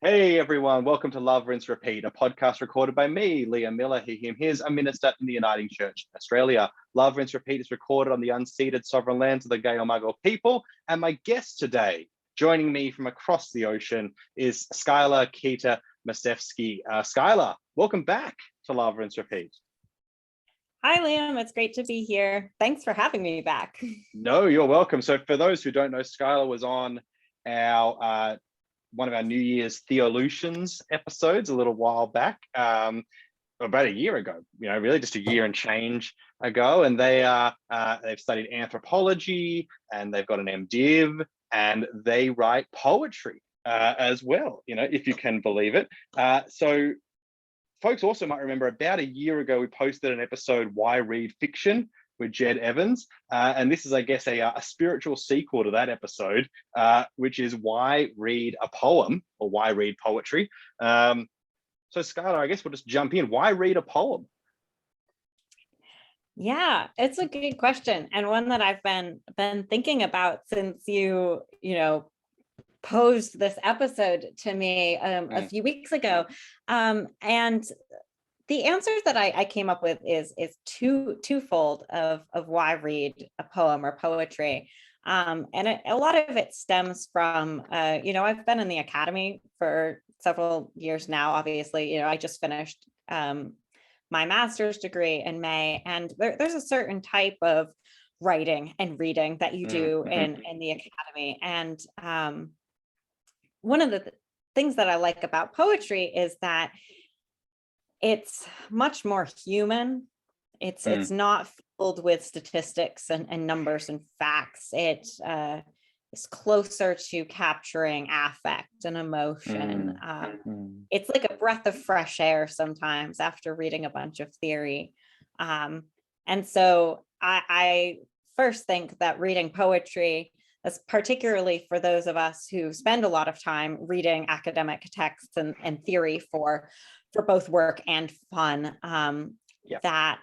Hey everyone, welcome to Love, Rinse, Repeat, a podcast recorded by me, Liam Miller, he, him, his, a minister in the Uniting Church in Australia. Love, Rinse, Repeat is recorded on the unceded sovereign lands of the Gayal people, and my guest today, joining me from across the ocean, is Skyler Keiter-Massefski. Skyler, welcome back to Love, Rinse, Repeat. Hi, Liam. It's great to be here. Thanks for having me back. No, you're welcome. So for those who don't know, Skyler was on our one of our New Year's Theolutions episodes a little while back, about a year ago, really just a year and change ago. And they've studied anthropology and they've got an MDiv and they write poetry as well, if you can believe it. So folks also might remember about a year ago, we posted an episode, Why Read Fiction? With Jed Evans. And this is, I guess, a spiritual sequel to that episode, which is why read a poem or why read poetry. So Skyler, I guess we'll just jump in. Why read a poem? Yeah, it's a good question. And one that I've been thinking about since you posed this episode to me a few weeks ago. And the answer that I came up with is twofold of why read a poem or poetry. And a lot of it stems from, I've been in the academy for several years now. Obviously, I just finished my master's degree in May, and there's a certain type of writing and reading that you do in the academy. And one of the things that I like about poetry is that it's much more human. It's not filled with statistics and numbers and facts. It is closer to capturing affect and emotion. It's like a breath of fresh air sometimes after reading a bunch of theory. And so I first think that reading poetry, that's particularly for those of us who spend a lot of time reading academic texts and theory for both work and fun, that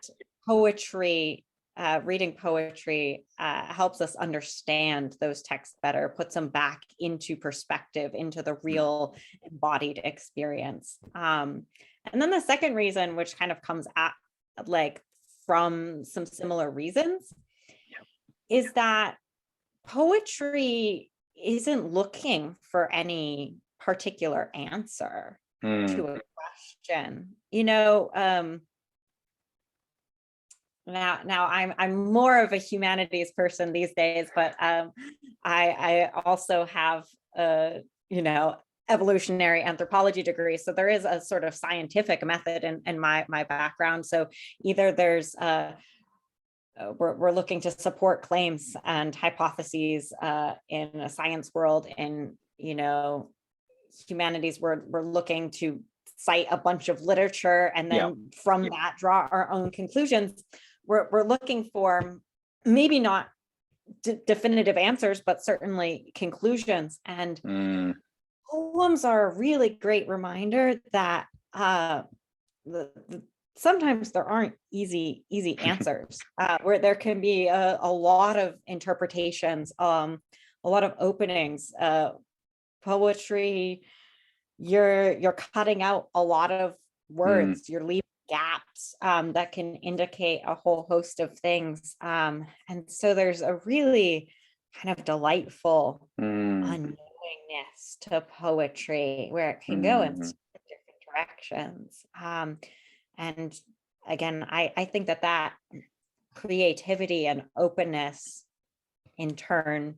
poetry, reading poetry helps us understand those texts better, puts them back into perspective, into the real embodied experience. And then the second reason, which kind of comes at from some similar reasons, is that poetry isn't looking for any particular answer to a question. Now I'm more of a humanities person these days, but I also have a evolutionary anthropology degree, so there is a sort of scientific method in my background. So either there's we're looking to support claims and hypotheses in a science world. In humanities, we're looking to cite a bunch of literature and then from that draw our own conclusions. We're looking for maybe not definitive answers, but certainly conclusions. And poems are a really great reminder that sometimes there aren't easy answers, where there can be a lot of interpretations, a lot of openings. Poetry, you're cutting out a lot of words, you're leaving gaps that can indicate a whole host of things. And so there's a really kind of delightful unknowingness to poetry where it can go in different directions. And again, I think that creativity and openness in turn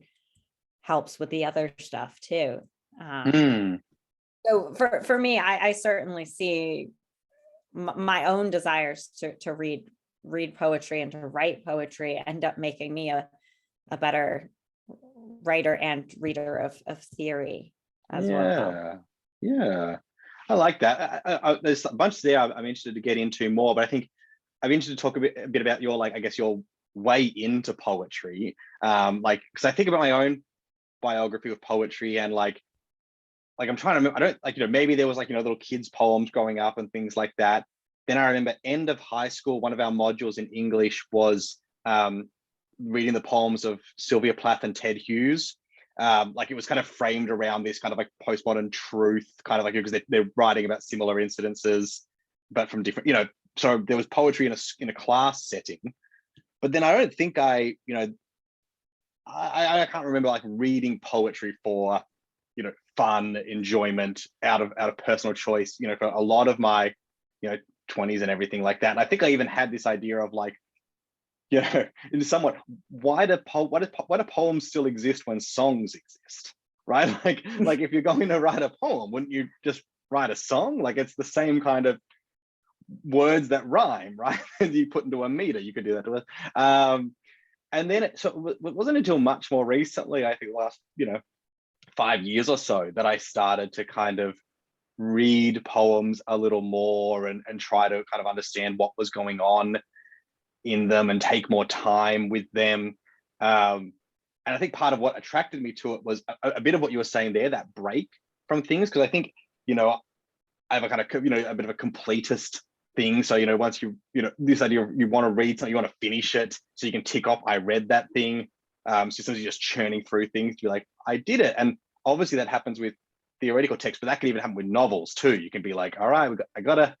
helps with the other stuff too. So for me, I certainly see my own desires to read poetry and to write poetry end up making me a better writer and reader of theory as well. Yeah, I like that. There's a bunch there I'm interested to get into more, but I think I'm interested to talk a bit about your, your way into poetry. Because I think about my own biography of poetry and I'm trying to remember, I don't, maybe there was little kids' poems growing up and things like that. Then I remember end of high school, one of our modules in English was reading the poems of Sylvia Plath and Ted Hughes. like it was kind of framed around this kind of like postmodern truth, kind of like, because they're writing about similar incidences, but from different, so there was poetry in a class setting. But then I don't think I can't remember like reading poetry for, fun enjoyment out of personal choice, for a lot of my, 20s and everything like that. And I think I even had this idea of like, in somewhat, why do poems still exist when songs exist, right? Like if you're going to write a poem, wouldn't you just write a song? Like it's the same kind of words that rhyme, right? You put into a meter, you could do that to us. And then it wasn't until much more recently, I think last, 5 years or so, that I started to kind of read poems a little more and try to kind of understand what was going on in them and take more time with them. And I think part of what attracted me to it was a bit of what you were saying there, that break from things. Because I think, I have a kind of, a bit of a completist thing. So, once this idea of you want to read something, you want to finish it so you can tick off, I read that thing. So sometimes you're just churning through things to be like, I did it. And obviously that happens with theoretical text, but that can even happen with novels too. You can be like, all right, I gotta,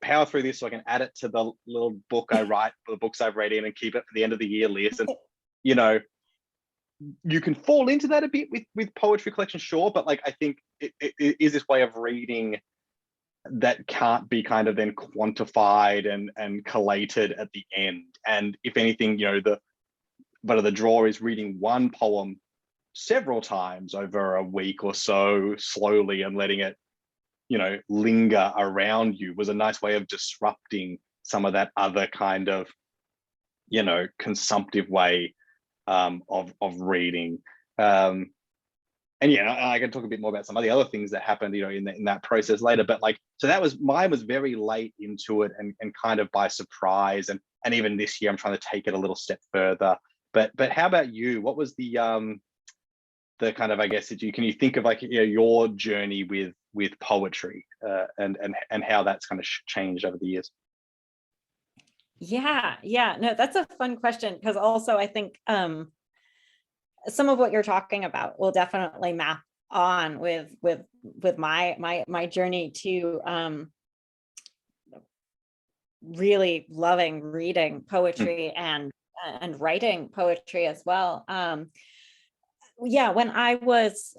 power through this so I can add it to the little book I write for the books I've read in and keep it for the end of the year list. And, you can fall into that a bit with poetry collection, sure, but like I think it is this way of reading that can't be kind of then quantified and collated at the end. And if anything, the draw is reading one poem several times over a week or so slowly and letting it, linger around you was a nice way of disrupting some of that other kind of, consumptive way of reading. And yeah, I can talk a bit more about some of the other things that happened, in that process later. But like, so mine was very late into it and kind of by surprise. And even this year, I'm trying to take it a little step further. But how about you? What was the kind of, I guess, can you think of like, your journey with poetry and how that's kind of changed over the years? Yeah, no, that's a fun question, because also I think some of what you're talking about will definitely map on with my journey to really loving reading poetry and writing poetry as well. Yeah, when I was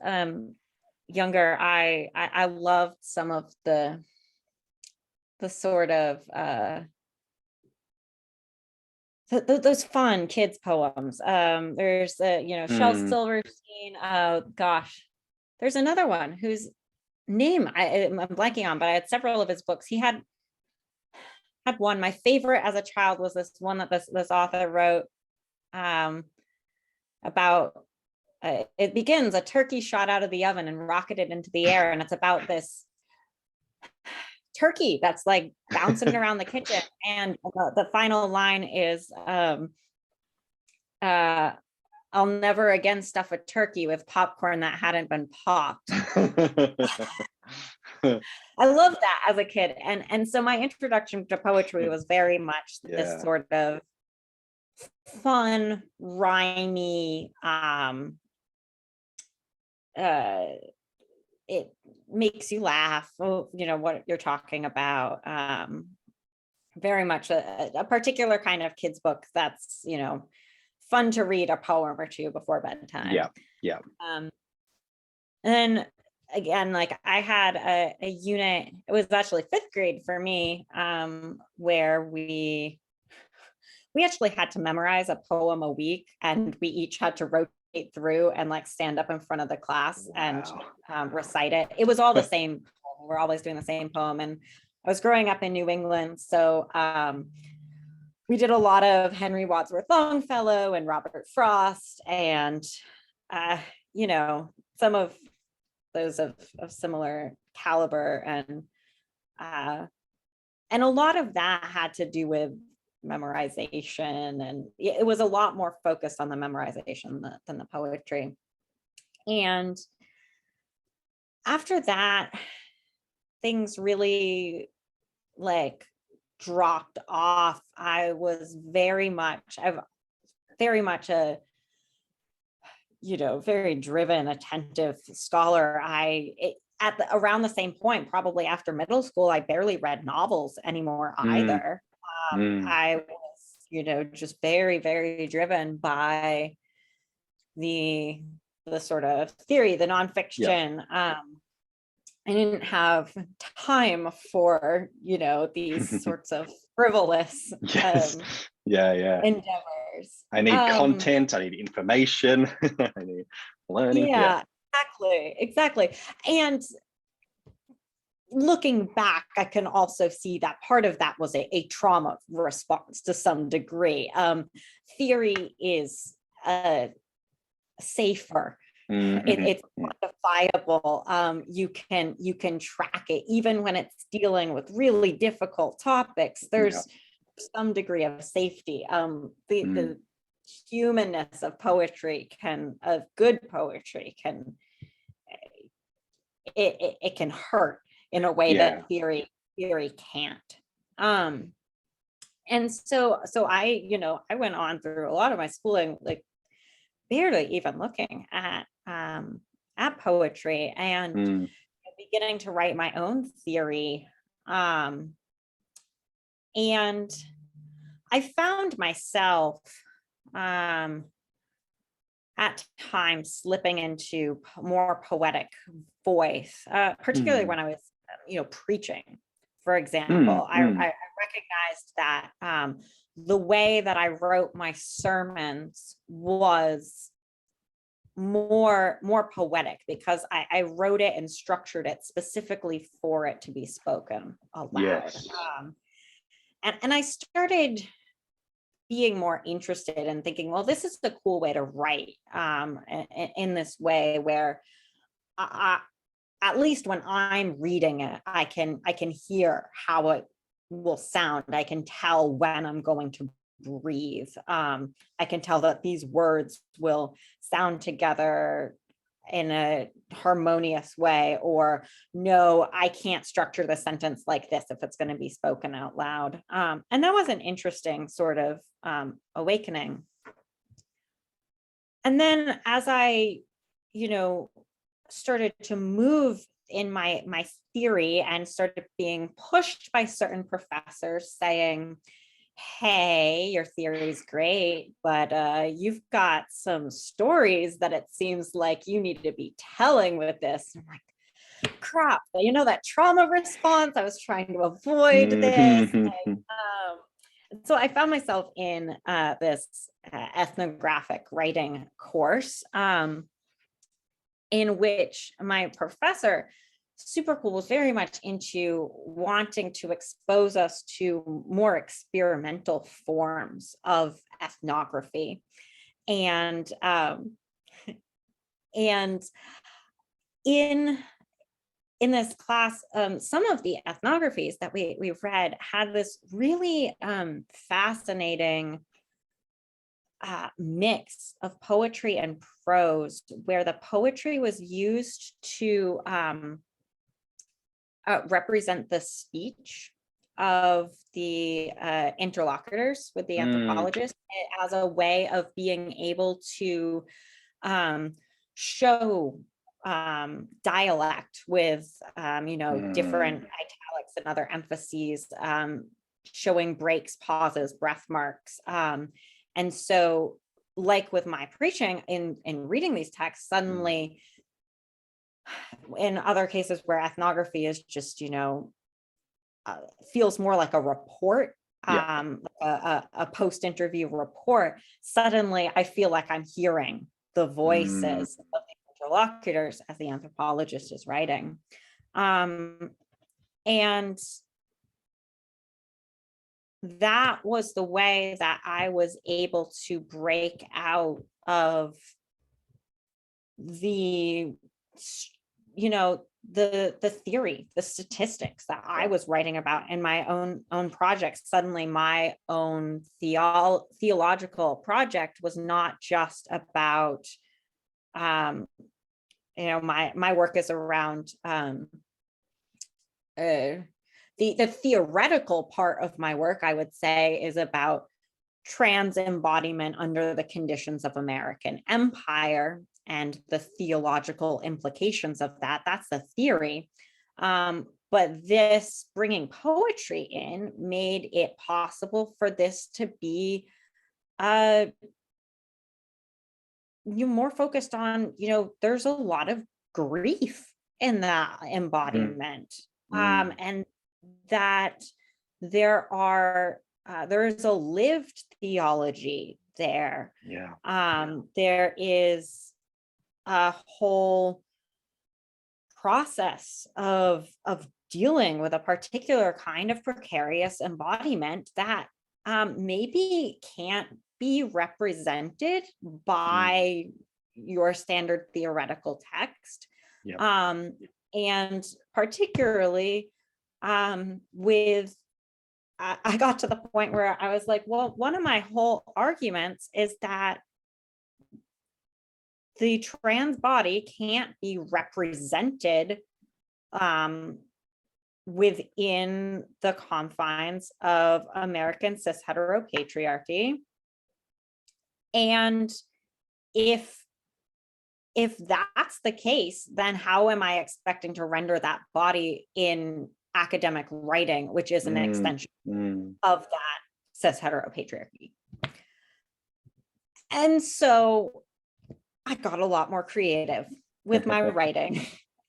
younger, I loved some of the sort of those fun kids poems. There's Shel Silverstein. Oh gosh, there's another one whose name I'm blanking on, but I had several of his books. He had one. My favorite as a child was this one that this author wrote about. It begins, a turkey shot out of the oven and rocketed into the air, and it's about this turkey that's like bouncing around the kitchen, and the final line is I'll never again stuff a turkey with popcorn that hadn't been popped. I loved that as a kid, and so my introduction to poetry was very much this sort of fun, rhymey, it makes you laugh, what you're talking about. Very much a particular kind of kids book that's, fun to read a poem or two before bedtime. Yeah. And then again, like I had a unit, it was actually fifth grade for me, where we actually had to memorize a poem a week, and we each had to rotate through and like stand up in front of the class and recite it. It was all the same. We're always doing the same poem. And I was growing up in New England, so we did a lot of Henry Wadsworth Longfellow and Robert Frost, and some of those of similar caliber, and a lot of that had to do with memorization, and it was a lot more focused on the memorization than the poetry. And after that, things really like dropped off. I was very much a very driven, attentive scholar, around the same point, probably after middle school, I barely read novels anymore either. I was, just very, very driven by the sort of theory, the nonfiction. I didn't have time for, these sorts of frivolous endeavors. I need content, I need information, I need learning. Yeah, exactly. And looking back, I can also see that part of that was a trauma response to some degree. Theory is safer. It's quantifiable. You can track it even when it's dealing with really difficult topics. There's some degree of safety. The humanness of poetry of good poetry it can hurt in a way that theory can't. And so I went on through a lot of my schooling, like barely even looking at poetry, and beginning to write my own theory. And I found myself at times slipping into more poetic voice, particularly when I was, preaching, for example. I recognized that the way that I wrote my sermons was more poetic, because I wrote it and structured it specifically for it to be spoken aloud. And I started being more interested in thinking, well, this is a cool way to write in this way where at least when I'm reading it, I can hear how it will sound. I can tell when I'm going to breathe. I can tell that these words will sound together in a harmonious way, or no, I can't structure the sentence like this if it's going to be spoken out loud. And that was an interesting sort of awakening. And then as I, started to move in my theory and started being pushed by certain professors saying, hey, your theory is great, but you've got some stories that it seems like you need to be telling with this. I'm like, crap, that trauma response, I was trying to avoid this. So I found myself in this ethnographic writing course, in which my professor, super cool, was very much into wanting to expose us to more experimental forms of ethnography. And in this class, some of the ethnographies that we've read had this really fascinating mix of poetry and prose, where the poetry was used to represent the speech of the interlocutors with the anthropologist, as a way of being able to show dialect with different italics and other emphases, showing breaks, pauses, breath marks. And so, like with my preaching, in reading these texts, suddenly, in other cases where ethnography is just, feels more like a report, a post-interview report, suddenly I feel like I'm hearing the voices of the interlocutors as the anthropologist is writing. And that was the way that I was able to break out of the theory, the statistics that I was writing about in my own projects. Suddenly my own theological project was not just about, my work is around the theoretical part of my work, I would say, is about trans embodiment under the conditions of American empire. and the theological implications of that. That's the theory. But this bringing poetry in made it possible for this to be more focused on, there's a lot of grief in that embodiment, and that there is a lived theology there. There is a whole process of dealing with a particular kind of precarious embodiment that maybe can't be represented by your standard theoretical text. And particularly with, I got to the point where I was like, well, one of my whole arguments is that the trans body can't be represented within the confines of American cis heteropatriarchy. And if that's the case, then how am I expecting to render that body in academic writing, which is an extension of that cis heteropatriarchy? And so I got a lot more creative with my writing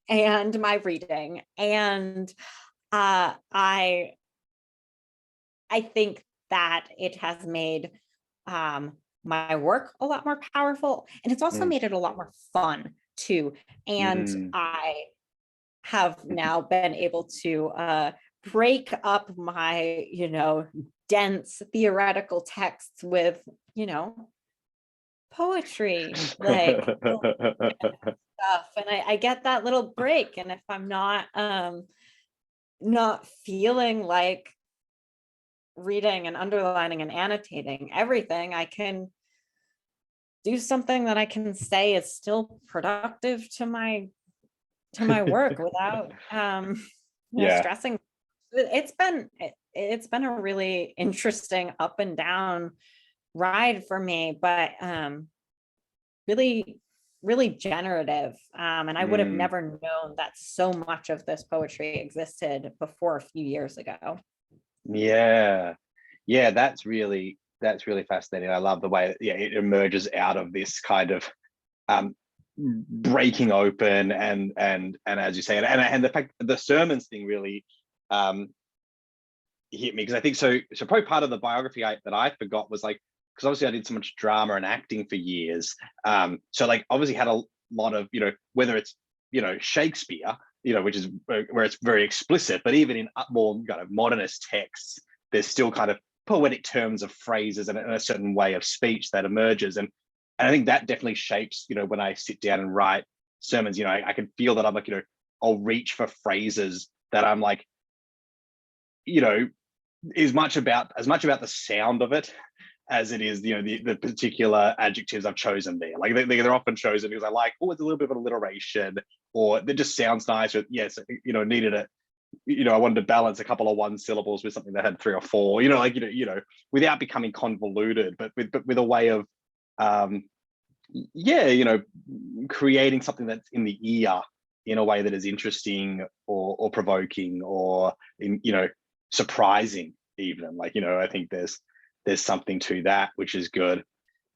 and my reading. And I think that it has made my work a lot more powerful, and it's also made it a lot more fun too. And I have now been able to break up my, dense theoretical texts with, poetry, like stuff. And I get that little break. And if I'm not feeling like reading and underlining and annotating everything, I can do something that I can say is still productive to my work without stressing. It's been a really interesting up and down ride for me, but really, really generative. And I would have never known that so much of this poetry existed before a few years ago. Yeah, that's really fascinating. I love the way it emerges out of this kind of breaking open and as you say, and the fact the sermons thing really hit me, because I think so probably part of the biography that I forgot was like, because obviously I did so much drama and acting for years, so like obviously had a lot of, whether it's Shakespeare, which is where it's very explicit, but even in more kind of modernist texts, there's still kind of poetic terms of phrases and a certain way of speech that emerges, and I think that definitely shapes, when I sit down and write sermons, I can feel that I'm like, I'll reach for phrases that I'm like, as much about the sound of it as it is, the particular adjectives I've chosen there. Like they're often chosen because I like, it's a little bit of alliteration, or it just sounds nice. Or yes, needed it. I wanted to balance a couple of one syllables with something that had 3 or 4. Without becoming convoluted, but with a way of, creating something that's in the ear in a way that is interesting or provoking or surprising even. Like, I think there's something to that, which is good.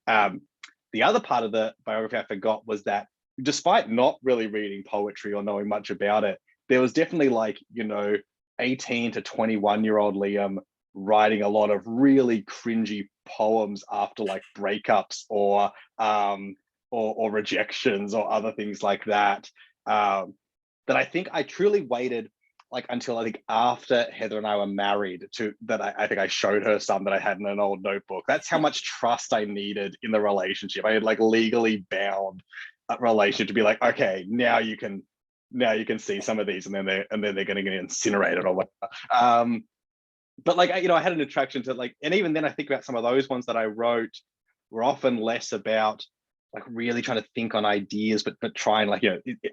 The other part of the biography I forgot was that despite not really reading poetry or knowing much about it, there was definitely like, 18 to 21-year-old Liam writing a lot of really cringy poems after like breakups or rejections or other things like that. That I think I truly waited like until I think after Heather and I were married I think I showed her some that I had in an old notebook. That's how much trust I needed in the relationship. I had like legally bound a relationship to be like, okay, now you can see some of these, and then they're going to get incinerated or whatever. But like, I had an attraction to like, and even then I think about some of those ones that I wrote were often less about like really trying to think on ideas, but trying like,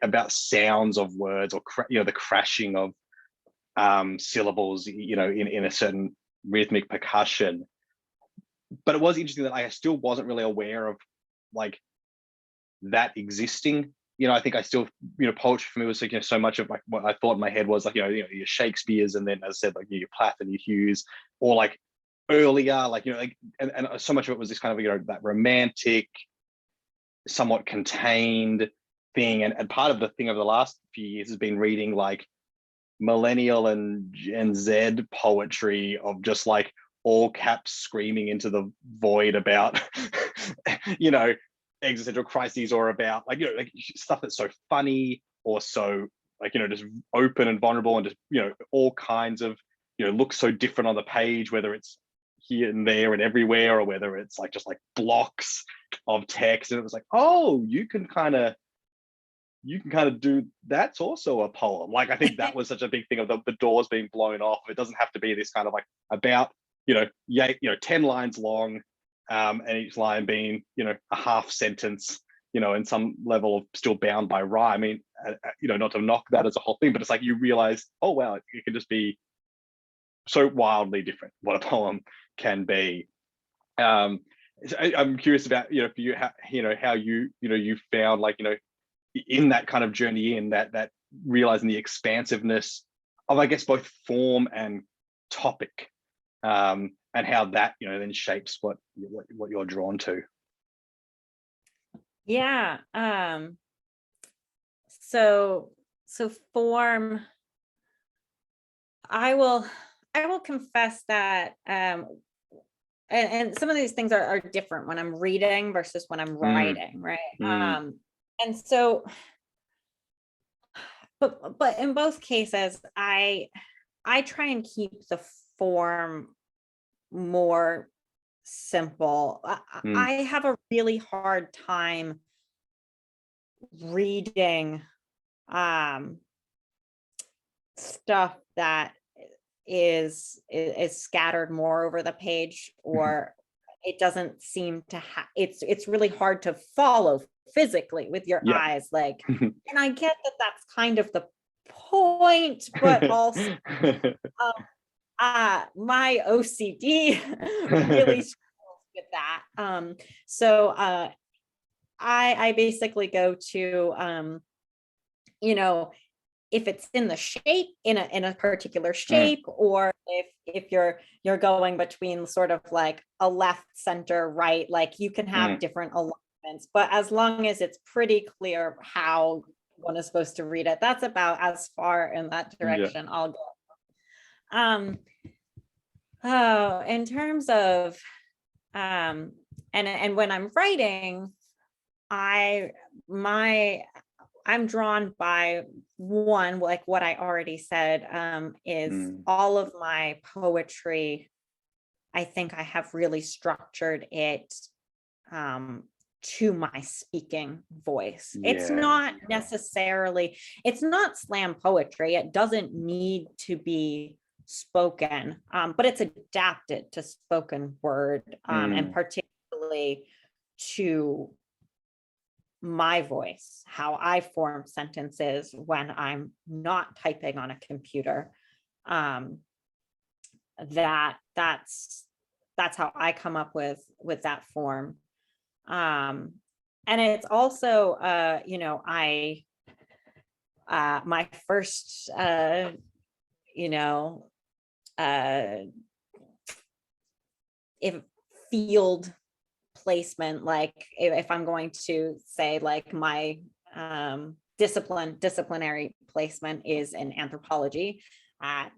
about sounds of words or, the crashing of syllables, in a certain rhythmic percussion. But it was interesting that I still wasn't really aware of like that existing. I think I still, poetry for me was like, so much of like what I thought in my head was like, your Shakespeare's, and then as I said, like your Plath and your Hughes, or like earlier, like, and so much of it was this kind of, that romantic, somewhat contained thing. And part of the thing over the last few years has been reading like millennial and Gen Z poetry of just like all caps screaming into the void about, existential crises, or about like like stuff that's so funny, or so like just open and vulnerable, and just all kinds of looks so different on the page, whether it's here and there and everywhere, or whether it's like just like blocks of text. And it was like, oh, you can kind of do, that's also a poem. Like I think that was such a big thing of the doors being blown off. It doesn't have to be this kind of like about 10 lines long, and each line being a half sentence, and some level of still bound by rhyme. I mean, not to knock that as a whole thing, but it's like you realize, oh wow, it can just be so wildly different what a poem can be. I'm curious about for you, how you found like in that kind of journey, in that realizing the expansiveness of, I guess, both form and topic, and how that then shapes what you're drawn to. Yeah. So form, I will confess that and some of these things are different when I'm reading versus when I'm writing, right? And so but in both cases, I try and keep the form more simple. I have a really hard time reading stuff that is scattered more over the page, or it doesn't seem to have, it's really hard to follow physically with your eyes, like, and I get that that's kind of the point, but also my OCD really struggles with that. So I basically go to if it's in the shape, in a particular shape, or if you're going between sort of like a left, center, right, like you can have different alignments, but as long as it's pretty clear how one is supposed to read it, that's about as far in that direction I'll go. Oh, in terms of and when I'm writing, I'm drawn by one, like what I already said, is all of my poetry. I think I have really structured it to my speaking voice. It's not necessarily, it's not slam poetry. It doesn't need to be spoken, but it's adapted to spoken word, and particularly to my voice, how I form sentences when I'm not typing on a computer. That's how I come up with that form. And it's also my first if field placement, like if I'm going to say like my disciplinary placement is in anthropology at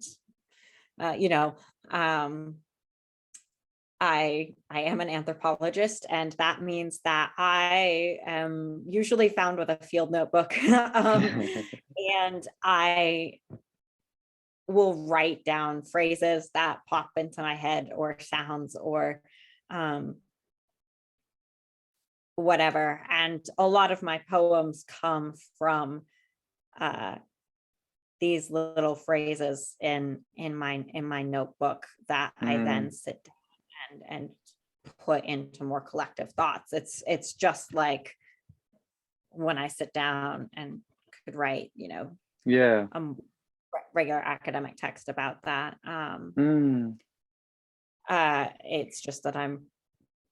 I am an anthropologist, and that means that I am usually found with a field notebook, and I will write down phrases that pop into my head, or sounds, or whatever. And a lot of my poems come from these little phrases in my notebook that I then sit down and put into more collective thoughts. It's just like when I sit down and could write, regular academic text about that. It's just that I'm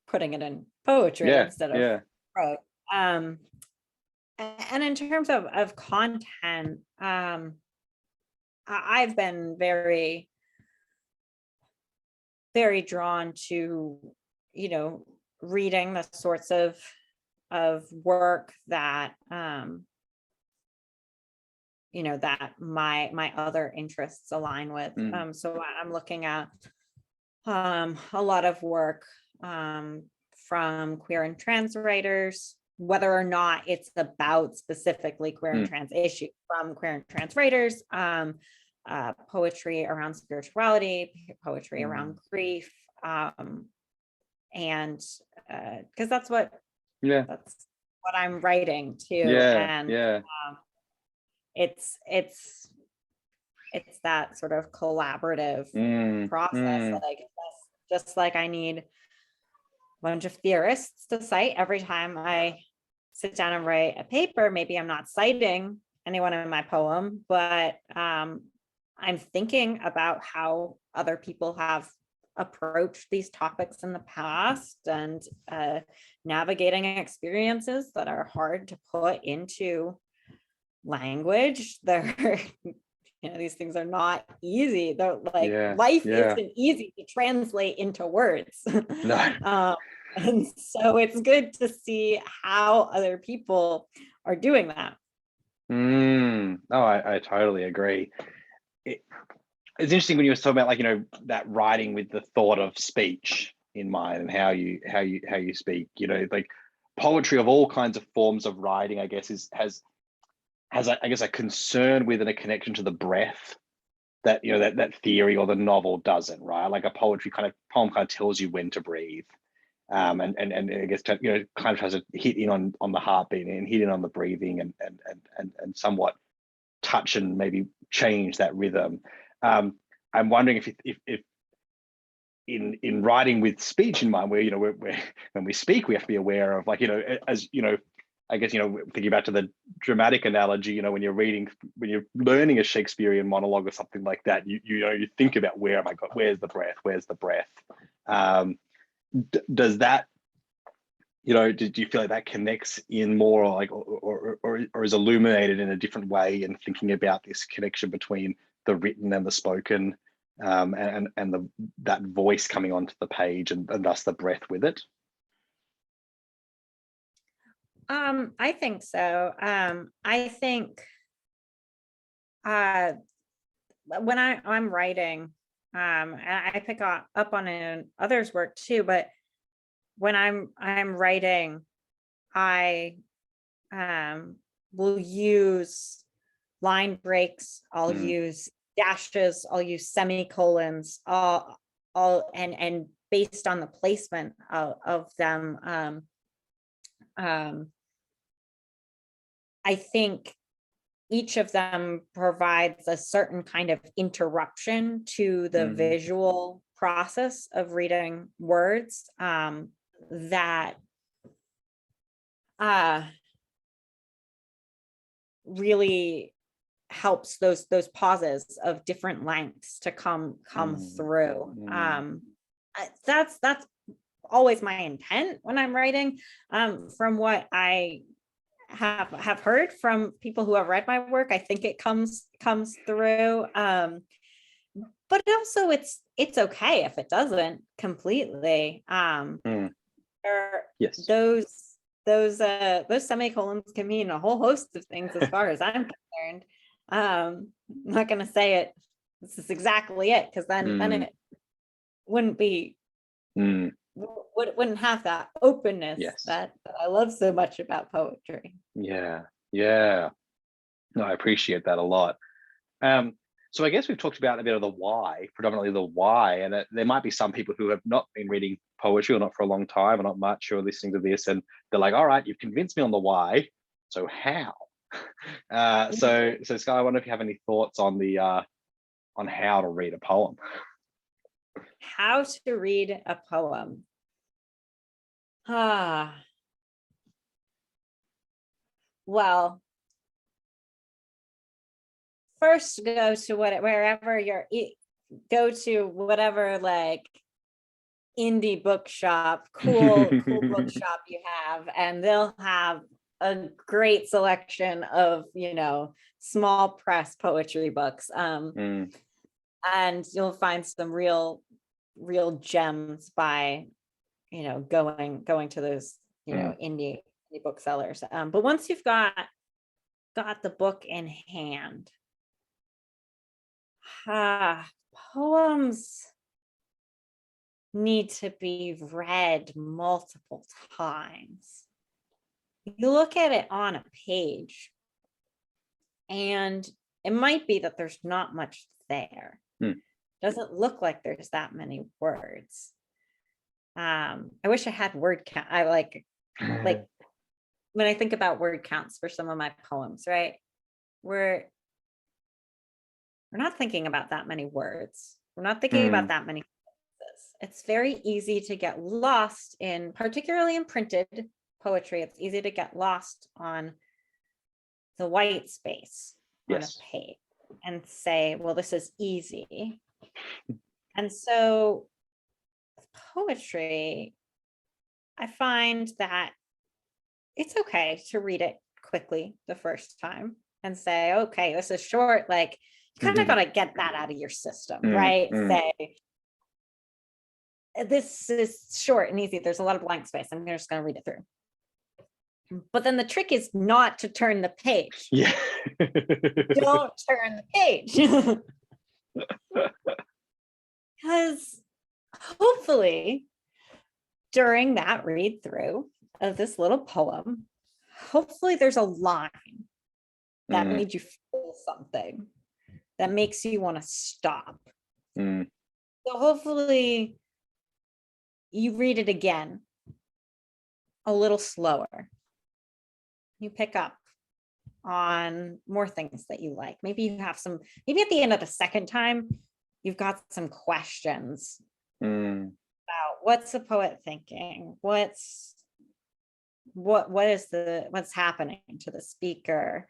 putting it in poetry instead of prose. and in terms of content, I've been very, very drawn to, reading the sorts of work that, that my other interests align with. So I'm looking at a lot of work from queer and trans writers, whether or not it's about specifically queer and trans issues, from queer and trans writers, poetry around spirituality, poetry around grief, and because that's what I'm writing too. And it's that sort of collaborative process that I guess, just like I need a bunch of theorists to cite every time I sit down and write a paper. Maybe I'm not citing anyone in my poem, but I'm thinking about how other people have approached these topics in the past, and navigating experiences that are hard to put into language. They're these things are not easy. They're like, life isn't easy to translate into words. No. And so it's good to see how other people are doing that. Oh, I totally agree. It's interesting when you were talking about, like, that writing with the thought of speech in mind, and how you speak. Like, poetry of all kinds of forms of writing, I guess, has I guess a concern with and a connection to the breath that that theory or the novel doesn't, right? Like, a poem kind of tells you when to breathe, and I guess kind of tries to hit in on the heartbeat and hit in on the breathing, and somewhat touch and maybe change that rhythm. I'm wondering if in writing with speech in mind, where when we speak, we have to be aware of, like, as I guess, thinking back to the dramatic analogy, when you're learning a Shakespearean monologue or something like that, you think about, where's the breath? Does that, do you feel like that connects in more, like, or is illuminated in a different way in thinking about this connection between the written and the spoken, and that voice coming onto the page, and thus the breath with it? I think so. I think when I'm writing, I pick up on others' work too, but when I'm writing, I will use line breaks, I'll use dashes, I'll use semicolons, and based on the placement of them, I think each of them provides a certain kind of interruption to the visual process of reading words, that really helps those pauses of different lengths to come through. That's always my intent when I'm writing. From what I have heard from people who have read my work, I think it comes through. But also it's okay if it doesn't completely. Yes. Those semicolons can mean a whole host of things as far as I'm concerned. I'm not going to say it. This is exactly it, because then it wouldn't be. Wouldn't have that openness that I love so much about poetry. Yeah. No, I appreciate that a lot. So I guess we've talked about a bit of the why, predominantly the why, and there might be some people who have not been reading poetry, or not for a long time, or not much, or listening to this, and they're like, all right, you've convinced me on the why, so how? So Sky, I wonder if you have any thoughts on on how to read a poem. How to read a poem. Well, first go to whatever like indie bookshop, cool bookshop you have, and they'll have a great selection of, small press poetry books. And you'll find some real gems by, going to those, indie booksellers. But once you've got the book in hand, poems need to be read multiple times. You look at it on a page, and it might be that there's not much there. Doesn't look like there's that many words. I wish I had word count. I like when I think about word counts for some of my poems, right? We're not thinking about that many words. We're not thinking about that many sentences. It's very easy to get lost in, particularly in printed poetry, it's easy to get lost on the white space on a page and say, well, this is easy. And so poetry, I find that it's okay to read it quickly the first time and say, okay, this is short. Like, you kind of got to get that out of your system, right? Say, this is short and easy. There's a lot of blank space. I'm just going to read it through. But then the trick is not to turn the page. Yeah. Don't turn the page. Because hopefully during that read through of this little poem, hopefully there's a line that made you feel something that makes you want to stop. So hopefully you read it again a little slower. You pick up on more things that you like. Maybe you have maybe at the end of the second time, you've got some questions about what's the poet thinking? What's happening to the speaker?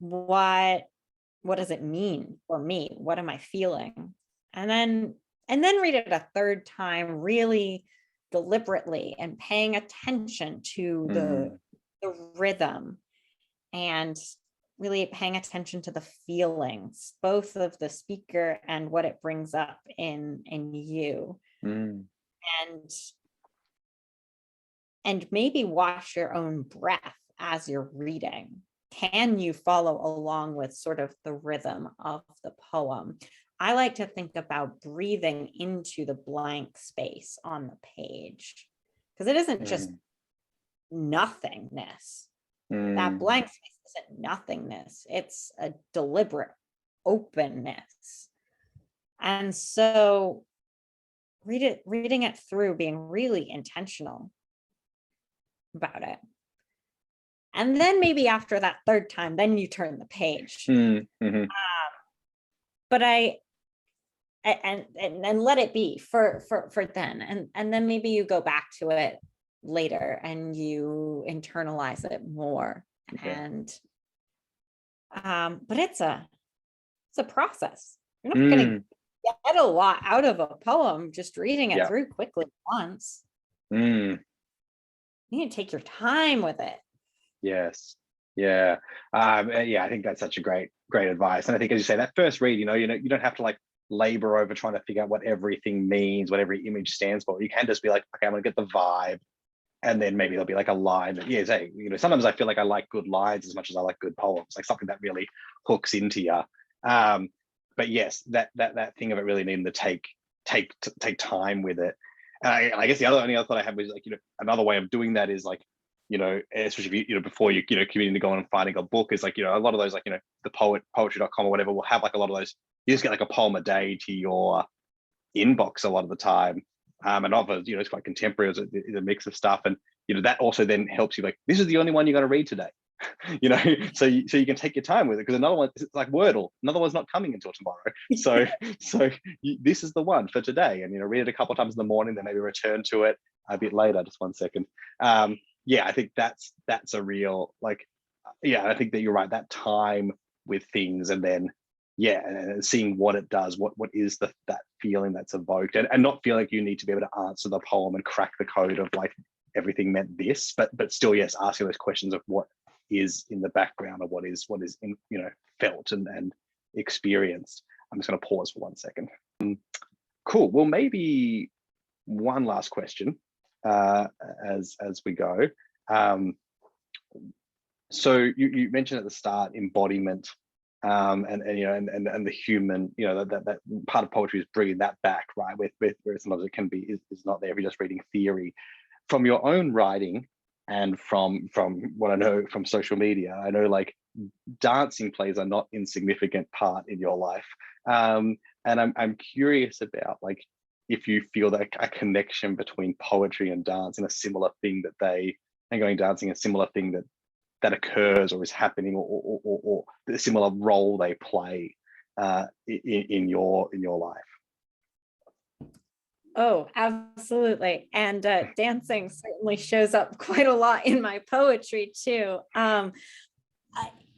What does it mean for me? What am I feeling? And then read it a third time, really deliberately, and paying attention to the rhythm, and really paying attention to the feelings, both of the speaker and what it brings up in you. And maybe watch your own breath as you're reading. Can you follow along with sort of the rhythm of the poem? I like to think about breathing into the blank space on the page, because it isn't just nothingness. That blank space isn't nothingness. It's a deliberate openness. And so reading it through, being really intentional about it. And then maybe after that third time, then you turn the page. But and let it be for then. And then maybe you go back to it later and you internalize it more. And but it's a process. You're not going to get a lot out of a poem just reading it through quickly once. You need to take your time with it. Yes. Yeah. I think that's such a great advice. And I think, as you say, that first read, you don't have to like labor over trying to figure out what everything means, what every image stands for. You can just be like, okay, I'm gonna get the vibe. And then maybe there'll be like a line that, sometimes I feel like I like good lines as much as I like good poems, like something that really hooks into you. But yes, that thing of it really needing to take time with it. And I guess the only other thought I had was like, another way of doing that is like, especially if you, before you, committing to going and finding a book is like, a lot of those, like, the poetry.com or whatever will have like a lot of those, you just get like a poem a day to your inbox a lot of the time. And offers, it's quite contemporary, it's a mix of stuff. And, that also then helps you, like, this is the only one you're going to read today, so you can take your time with it, because another one, it's like Wordle, another one's not coming until tomorrow. So this is the one for today. And, read it a couple of times in the morning, then maybe return to it a bit later. Just 1 second. I think that's a real, like, I think that you're right, that time with things, and then and seeing what it does, what is that feeling that's evoked, and not feel like you need to be able to answer the poem and crack the code of like everything meant this, but still, yes, asking those questions of what is in the background, or what is in, felt and experienced. I'm just going to pause for 1 second. Cool. Well, maybe one last question as we go. So you mentioned at the start embodiment, and the human, that part of poetry is bringing that back, right? With where sometimes it can be is not there if you're just reading theory. From your own writing and from what I know from social media, I know like dancing plays a not insignificant part in your life, and I'm curious about like if you feel that a connection between poetry and dance and a similar thing dancing, a similar thing that occurs or is happening, or the similar role they play in your life. Oh, absolutely. And dancing certainly shows up quite a lot in my poetry too.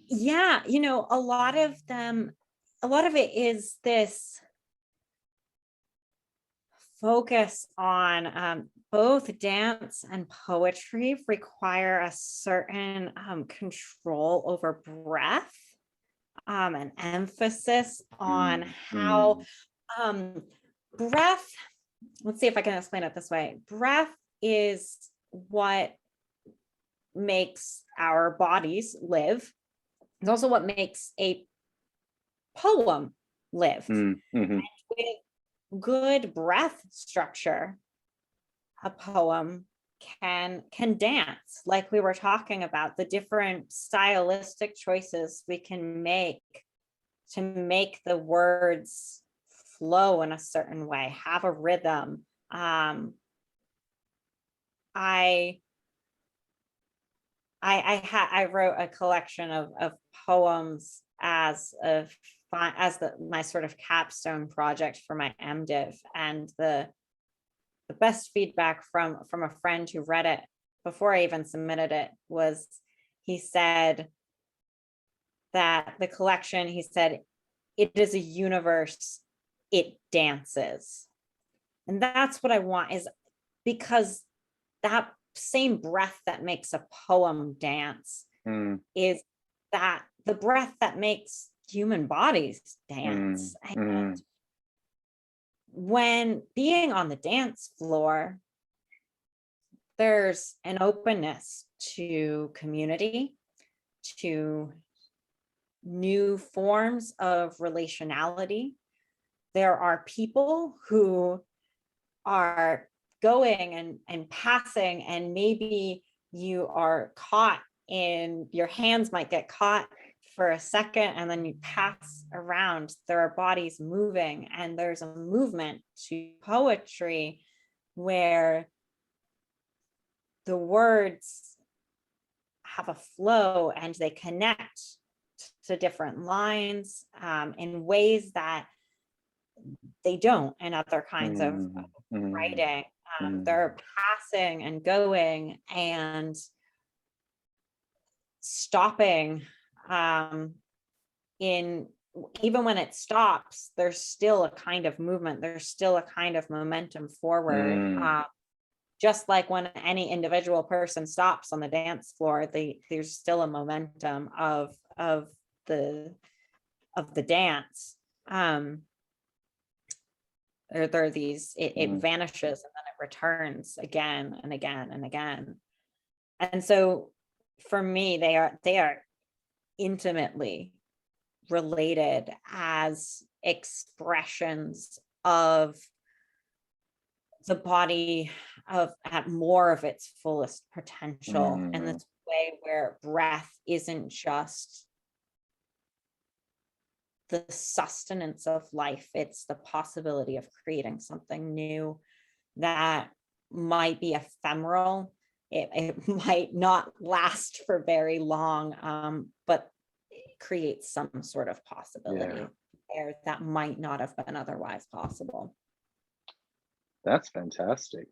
Yeah, a lot of it is this focus on both dance and poetry require a certain control over breath, and emphasis on how breath, let's see if I can explain it this way. Breath is what makes our bodies live. It's also what makes a poem live. Mm-hmm. With good breath structure, a poem can dance, like we were talking about, the different stylistic choices we can make to make the words flow in a certain way, have a rhythm. I wrote a collection of poems as my sort of capstone project for my MDiv, and the best feedback from a friend who read it before I even submitted it was, he said that the collection, he said, it is a universe, it dances. And that's what I want, is because that same breath that makes a poem dance is that the breath that makes human bodies dance. And when being on the dance floor, there's an openness to community, to new forms of relationality. There are people who are going and passing, and maybe you are caught in, your hands might get caught for a second, and then you pass around. There are bodies moving, and there's a movement to poetry where the words have a flow and they connect to different lines in ways that they don't in other kinds of writing. They're passing and going and stopping. Even when it stops, there's still a kind of movement, there's still a kind of momentum forward. Just like when any individual person stops on the dance floor, there's still a momentum of the dance. There are these, it vanishes and then it returns again and again and again. And so for me, they are intimately related as expressions of the body at more of its fullest potential, and this way where breath isn't just the sustenance of life, it's the possibility of creating something new that might be ephemeral. It might not last for very long, but it creates some sort of possibility there that might not have been otherwise possible. That's fantastic.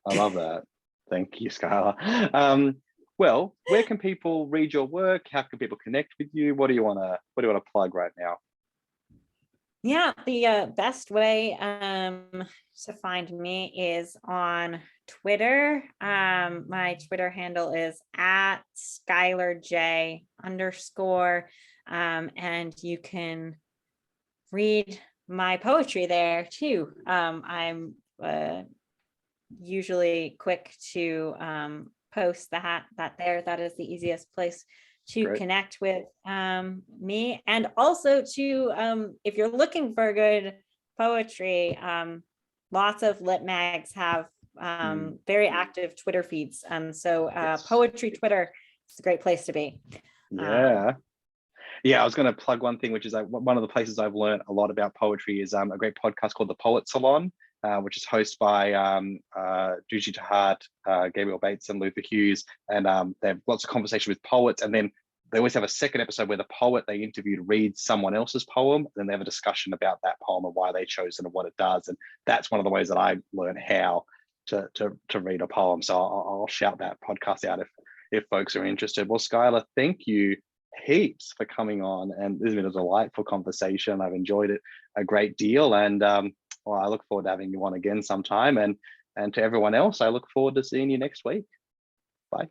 I love that. Thank you, Skyler. Well, where can people read your work? How can people connect with you? What do you want to plug right now? Yeah, the best way to find me is on Twitter. My Twitter handle is at Skyler J _. And you can read my poetry there too. I'm usually quick to post that there. That is the easiest place to Great. connect with me, and also to if you're looking for good poetry, lots of lit mags have very active Twitter feeds, and so Yes. poetry Twitter is a great place to be. Yeah. Yeah, I was going to plug one thing, which is one of the places I've learned a lot about poetry is a great podcast called The Poet Salon, which is hosted by Duji Tahat, Gabriel Bates, and Luther Hughes. And they have lots of conversation with poets. And then they always have a second episode where the poet they interviewed reads someone else's poem. And then they have a discussion about that poem and why they chose it and what it does. And that's one of the ways that I learned how to read a poem. So I'll shout that podcast out if folks are interested. Well, Skyler, thank you heaps for coming on, and this has been a delightful conversation. I've enjoyed it a great deal, and well, I look forward to having you on again sometime, and to everyone else, I look forward to seeing you next week. Bye.